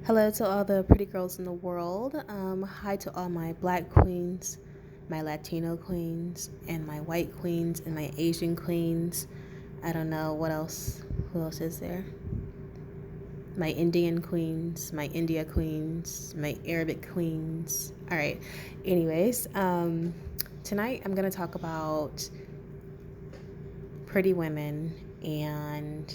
Hello to all the pretty girls in the world. Hi to all my black queens, my Latino queens, and my white queens, and my Asian queens. I don't know what else. Who else is there? My Indian queens, my India queens, my Arabic queens. All right. Anyways, tonight I'm going to talk about pretty women and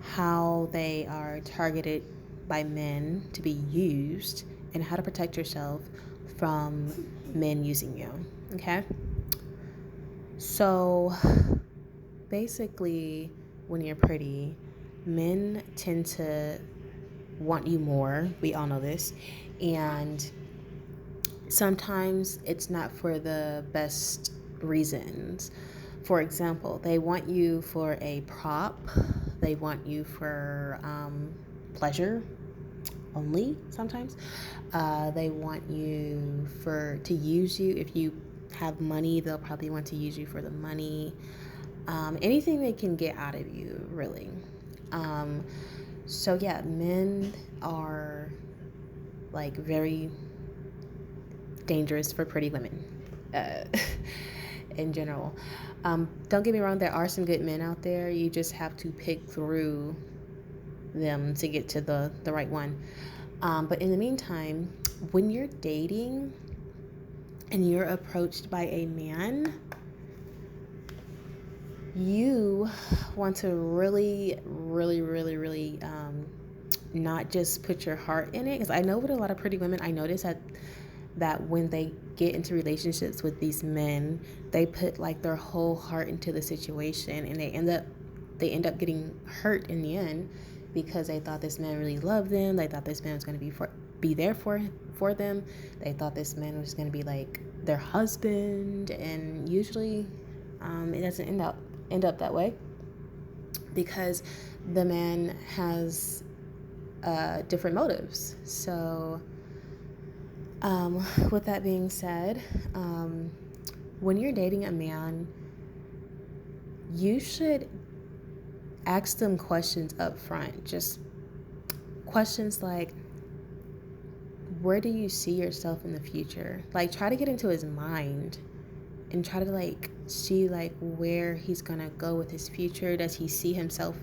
how they are targeted by men to be used and how to protect yourself from men using you. Okay? So basically, when you're pretty, men tend to want you more. We all know this. And sometimes it's not for the best reasons. For example, they want you for a prop, they want you for pleasure only sometimes. They want you for to use you. If you have money, they'll probably want to use you for the money. Anything they can get out of you, really. Um, so yeah, men are like very dangerous for pretty women in general. Don't get me wrong, there are some good men out there. You just have to pick through them to get to the right one. But in the meantime, when you're dating and you're approached by a man, you want to really, really, really, really not just put your heart in it. Because I know with a lot of pretty women, I notice that when they get into relationships with these men, they put like their whole heart into the situation, and they end up getting hurt in the end because they thought this man really loved them. They thought this man was going to be there for them. They thought this man was going to be like their husband, and usually it doesn't end up that way because the man has different motives. So with that being said, when you're dating a man, you should ask them questions up front. Just questions like, where do you see yourself in the future? Like, try to get into his mind and try to like see like where he's gonna go with his future. Does he see himself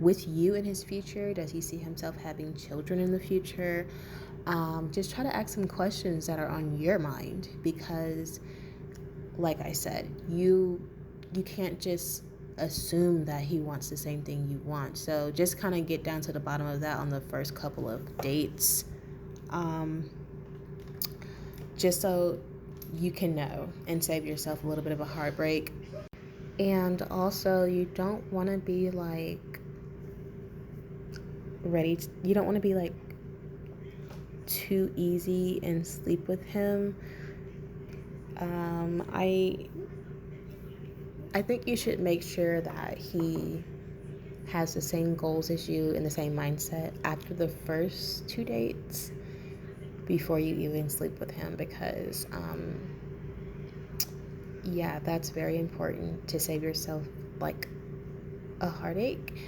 with you in his future? Does he see himself having children in the future? Just try to ask some questions that are on your mind, because like I said, you can't just assume that he wants the same thing you want. So just kind of get down to the bottom of that on the first couple of dates, just so you can know and save yourself a little bit of a heartbreak. And also, you don't want to be like you don't want to be like too easy and sleep with him. I think you should make sure that he has the same goals as you and the same mindset after the first two dates before you even sleep with him, because yeah, that's very important to save yourself like a heartache.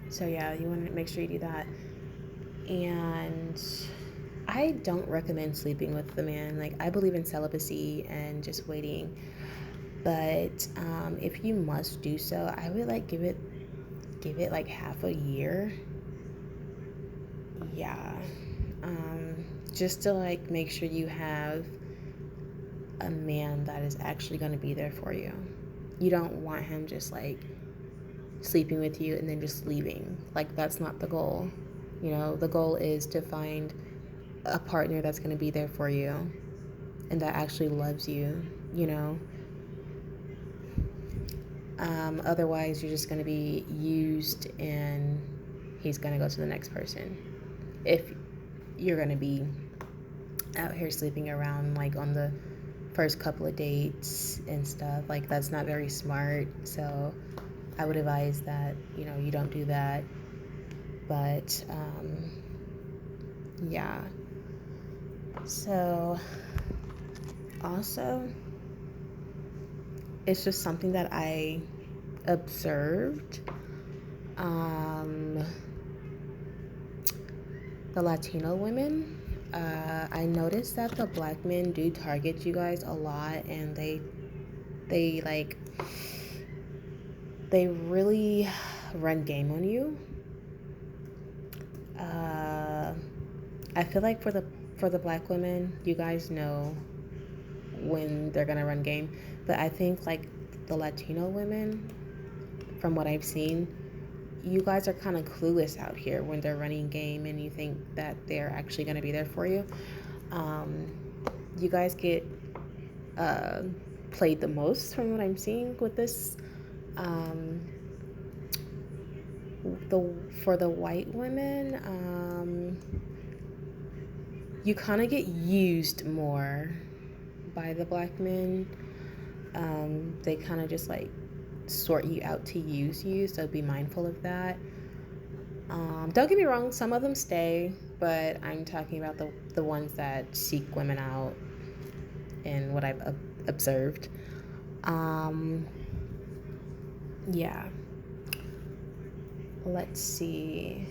So yeah, you want to make sure you do that. And I don't recommend sleeping with the man. Like, I believe in celibacy and just waiting. But if you must do so, I would like give it like half a year. Yeah. Just to like make sure you have a man that is actually going to be there for you. You don't want him just like sleeping with you and then just leaving. Like, that's not the goal. The goal is to find a partner that's going to be there for you and that actually loves you, you know. Otherwise, you're just going to be used and he's going to go to the next person. If you're going to be out here sleeping around like on the first couple of dates and stuff, like, that's not very smart. So I would advise that, you don't do that. But yeah. So also, it's just something that I observed Um, the Latino women, I noticed that the black men do target you guys a lot, and they like they really run game on you. I feel like for the black women, you guys know when they're gonna run game, but I think like the Latino women, from what I've seen, you guys are kind of clueless out here when they're running game, and you think that they're actually gonna be there for you. Um, you guys get uh, played the most from what I'm seeing with this. Um, for the white women, you kind of get used more by the black men. They kind of just like sort you out to use you, so be mindful of that. Don't get me wrong, some of them stay, but I'm talking about the ones that seek women out and what I've observed. Yeah. Let's see.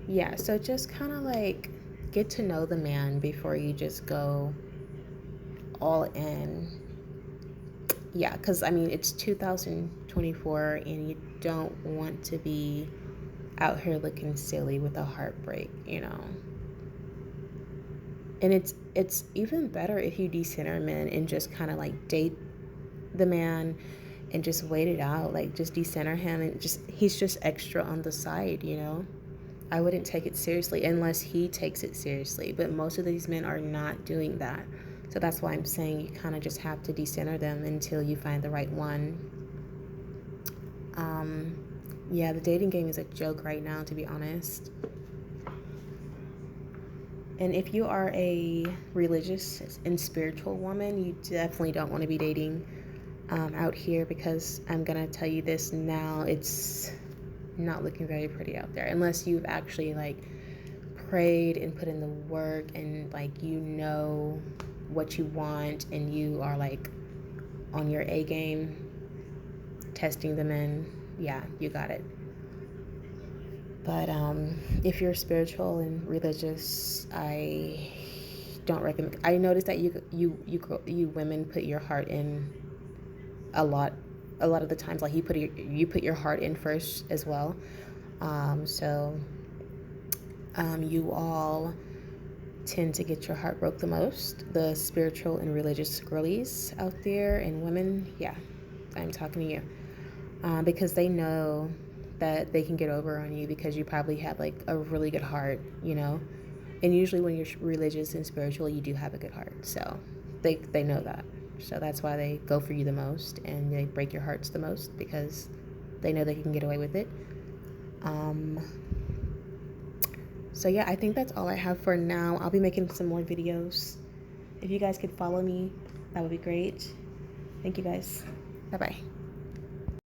Yeah, so just kind of like get to know the man before you just go all in. Yeah, because I mean, it's 2024 and you don't want to be out here looking silly with a heartbreak, you know. And it's even better if you decenter men and just kind of like date the man and just wait it out, like just decenter him, and just he's just extra on the side, you know. I wouldn't take it seriously unless he takes it seriously, but most of these men are not doing that. So that's why I'm saying you kind of just have to decenter them until you find the right one. Yeah, the dating game is a joke right now, to be honest. And if you are a religious and spiritual woman, you definitely don't want to be dating out here, because I'm going to tell you this now, it's not looking very pretty out there unless you've actually like prayed and put in the work, and like you know what you want, and you are like on your A game, testing them in. Yeah, you got it. But if you're spiritual and religious, I don't recommend. I noticed that you women put your heart in a lot of the times. Like you put your heart in first as well. So you all tend to get your heart broke the most. The spiritual and religious girlies out there and women, yeah, I'm talking to you, because they know that they can get over on you because you probably have like a really good heart, you know. And usually when you're religious and spiritual, you do have a good heart, so they know that. So that's why they go for you the most, and they break your hearts the most, because they know they can get away with it. So yeah, I think that's all I have for now. I'll be making some more videos. If you guys could follow me, that would be great. Thank you guys. Bye-bye.